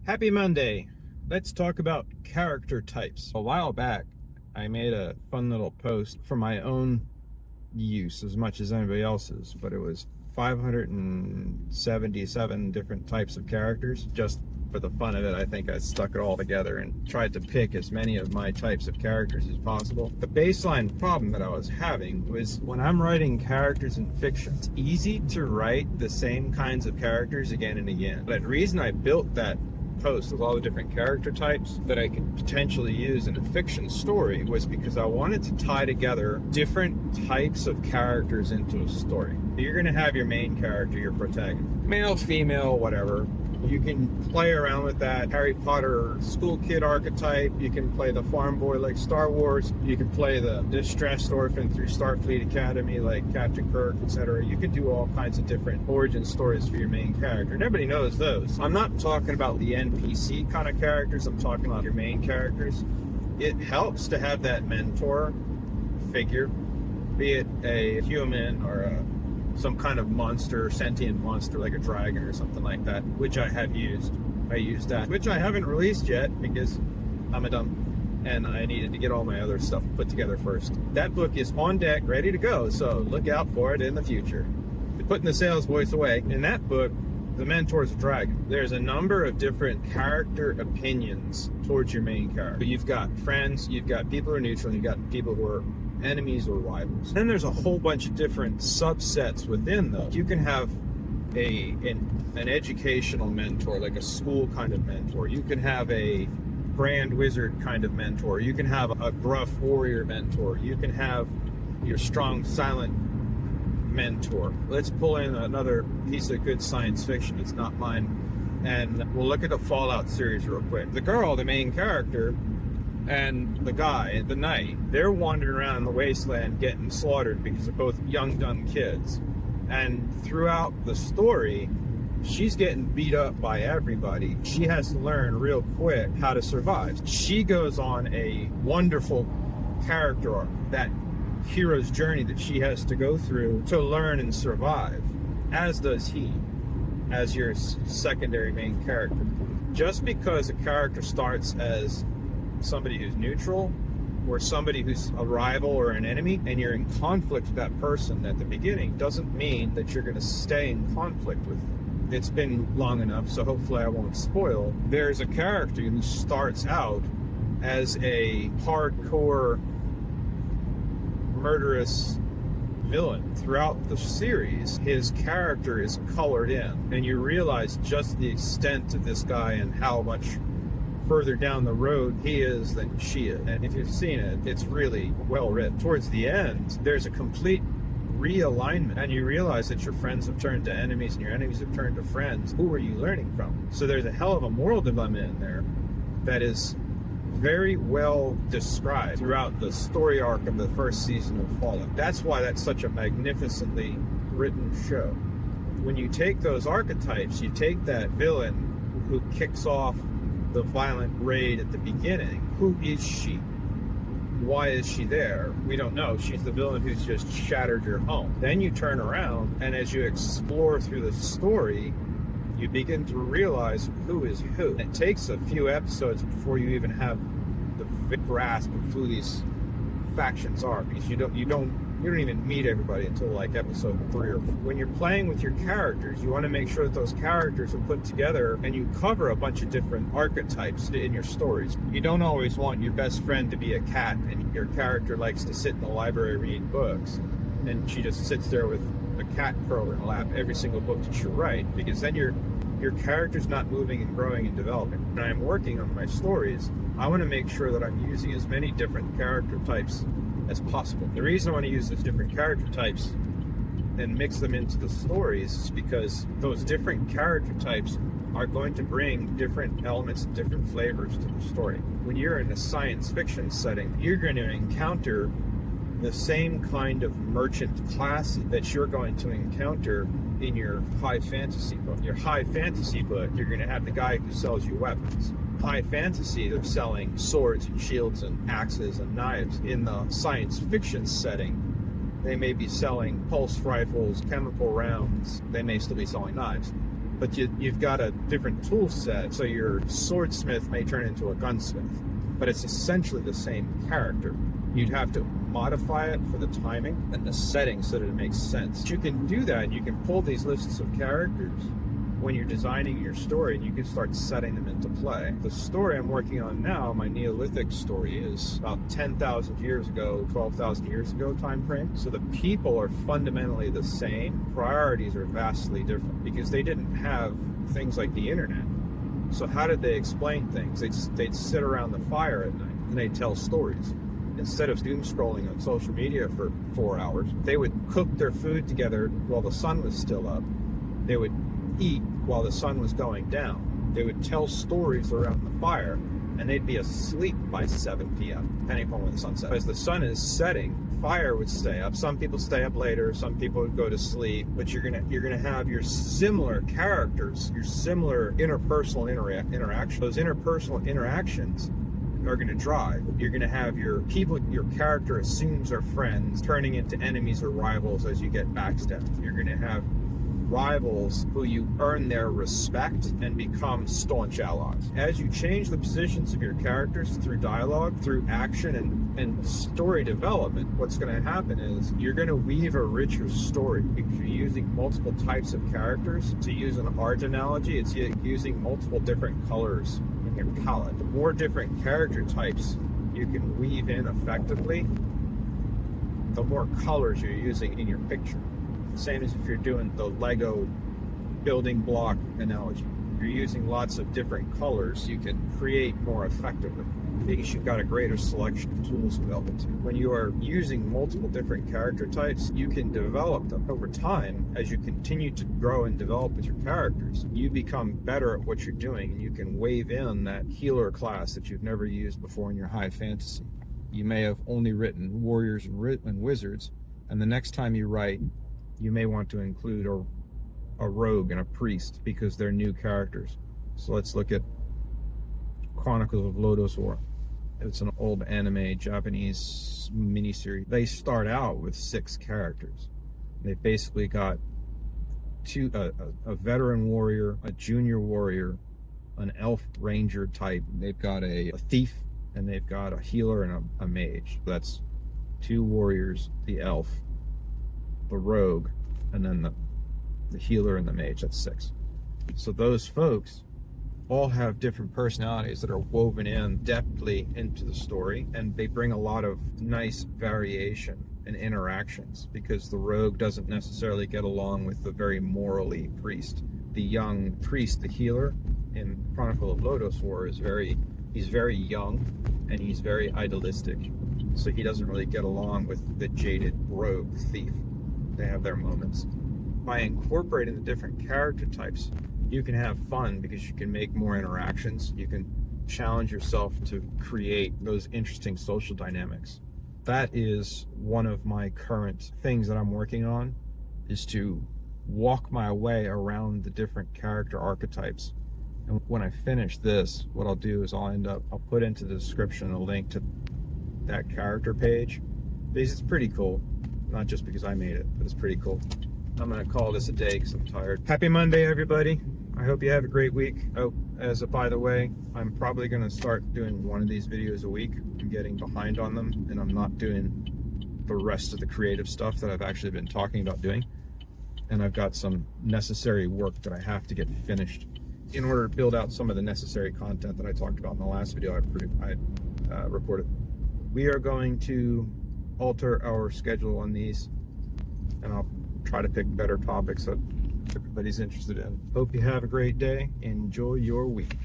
Happy Monday. Let's talk about character types. A while back, I made a fun little post for my own use as much as anybody else's, but it was 577 different types of characters. Just for the fun of it, I think I stuck it all together and tried to pick as many of my types of characters as possible. The baseline problem that I was having was when I'm writing characters in fiction, it's easy to write the same kinds of characters again and again. But the reason I built that post with all the different character types that I could potentially use in a fiction story was because I wanted to tie together different types of characters into a story. You're going to have your main character, your protagonist, male, female, whatever. You can play around with that Harry Potter school kid archetype. You can play the farm boy like Star Wars. You can play the distressed orphan through Starfleet Academy like Captain Kirk, etc. You can do all kinds of different origin stories for your main character. And everybody knows those. I'm not talking about the NPC kind of characters. I'm talking about your main characters. It helps to have that mentor figure, be it a human or some kind of monster, sentient monster like a dragon or something like that, which I have used. I used that, which I haven't released yet because I'm a dumb and I needed to get all my other stuff put together first. That book is on deck, ready to go, so look out for it in the future. Putting the sales voice away. In that book, the mentor's a dragon. There's a number of different character opinions towards your main character. You've got friends, you've got people who are neutral, and you've got people who are enemies or rivals. Then there's a whole bunch of different subsets within those. You can have an educational mentor, like a school kind of mentor. You can have a grand wizard kind of mentor. You can have a gruff warrior mentor. You can have your strong silent mentor. Let's pull in another piece of good science fiction. It's not mine. And we'll look at the Fallout series real quick. The girl, the main character, and the guy, the knight, they're wandering around in the wasteland getting slaughtered because they're both young, dumb kids. And throughout the story, she's getting beat up by everybody. She has to learn real quick how to survive. She goes on a wonderful character arc, that hero's journey that she has to go through to learn and survive, as does he, as your secondary main character. Just because a character starts as somebody who's neutral or somebody who's a rival or an enemy and you're in conflict with that person at the beginning doesn't mean that you're going to stay in conflict with them. It's been long enough, so hopefully I won't spoil. There's a character who starts out as a hardcore murderous villain. Throughout the series, his character is colored in and you realize just the extent of this guy and how much further down the road he is than she is. And if you've seen it, it's really well written. Towards the end, there's a complete realignment and you realize that your friends have turned to enemies and your enemies have turned to friends. Who are you learning from? So there's a hell of a moral dilemma in there that is very well described throughout the story arc of the first season of Fallout. That's why that's such a magnificently written show. When you take those archetypes, you take that villain who kicks off the violent raid at the beginning. Who is she? Why is she there? We don't know. She's the villain who's just shattered your home. Then you turn around, and as you explore through the story, you begin to realize who is who. It takes a few episodes before you even have the grasp of who these factions are, because you don't even meet everybody until like episode 3 or 4. When you're playing with your characters, you want to make sure that those characters are put together and you cover a bunch of different archetypes in your stories. You don't always want your best friend to be a cat and your character likes to sit in the library reading books and she just sits there with a cat curled in her lap every single book that you write, because then your character's not moving and growing and developing. When I'm working on my stories, I want to make sure that I'm using as many different character types as possible. The reason I want to use those different character types and mix them into the stories is because those different character types are going to bring different elements and different flavors to the story. When you're in a science fiction setting, you're going to encounter the same kind of merchant class that you're going to encounter in your high fantasy book. Your high fantasy book, you're going to have the guy who sells you weapons. High fantasy, they're selling swords and shields and axes and knives. In the science fiction setting, they may be selling pulse rifles, chemical rounds. They may still be selling knives. but you've got a different tool set. So your swordsmith may turn into a gunsmith, but it's essentially the same character. You'd have to modify it for the timing and the setting so that it makes sense. You can do that. You can pull these lists of characters when you're designing your story, and you can start setting them into play. The story I'm working on now, my Neolithic story, is about 10,000 years ago, 12,000 years ago time frame. So the people are fundamentally the same. Priorities are vastly different because they didn't have things like the internet. So how did they explain things? They'd sit around the fire at night and they'd tell stories. Instead of doom scrolling on social media for 4 hours, they would cook their food together while the sun was still up. They would eat while the sun was going down. They would tell stories around the fire, and they'd be asleep by 7 p.m., depending upon when the sun set. As the sun is setting, fire would stay up. Some people stay up later, some people would go to sleep, but you're gonna have your similar characters, your similar interpersonal interaction. Those interpersonal interactions are going to drive. You're going to have your people your character assumes are friends turning into enemies or rivals as you get backstabbed. You're going to have rivals who you earn their respect and become staunch allies. As you change the positions of your characters through dialogue, through action, and story development, what's going to happen is you're going to weave a richer story because you're using multiple types of characters. To use an art analogy, it's using multiple different colors in your palette. The more different character types you can weave in effectively, the more colors you're using in your picture. Same as if you're doing the Lego building block analogy. You're using lots of different colors, you can create more effectively because you've got a greater selection of tools available to you. When you are using multiple different character types, you can develop them over time. As you continue to grow and develop with your characters, you become better at what you're doing, and you can wave in that healer class that you've never used before in your high fantasy. You may have only written warriors and wizards, and the next time you write, you may want to include a rogue and a priest because they're new characters. So let's look at Chronicles of Lodoss War. It's an old anime Japanese miniseries. They start out with 6 characters. They've basically got a veteran warrior, a junior warrior, an elf ranger type. They've got a thief, and they've got a healer and a mage. That's 2 warriors, the elf, the rogue, and then the healer and the mage. That's 6. So those folks all have different personalities that are woven in depthly into the story, and they bring a lot of nice variation and interactions because the rogue doesn't necessarily get along with the very morally priest. The young priest, the healer in Chronicle of Lodoss War, he's very young and he's very idealistic, so he doesn't really get along with the jaded rogue thief. They have their moments. By incorporating the different character types, you can have fun because you can make more interactions. You can challenge yourself to create those interesting social dynamics. That is one of my current things that I'm working on, is to walk my way around the different character archetypes. And when I finish this, what I'll do is I'll put into the description a link to that character page because it's pretty cool. Not just because I made it, but it's pretty cool. I'm gonna call this a day because I'm tired. Happy Monday, everybody. I hope you have a great week. Oh, by the way, I'm probably gonna start doing one of these videos a week. I'm getting behind on them, and I'm not doing the rest of the creative stuff that I've actually been talking about doing. And I've got some necessary work that I have to get finished in order to build out some of the necessary content that I talked about in the last video I recorded. We are going to alter our schedule on these, and I'll try to pick better topics that everybody's interested in. Hope you have a great day. Enjoy your week.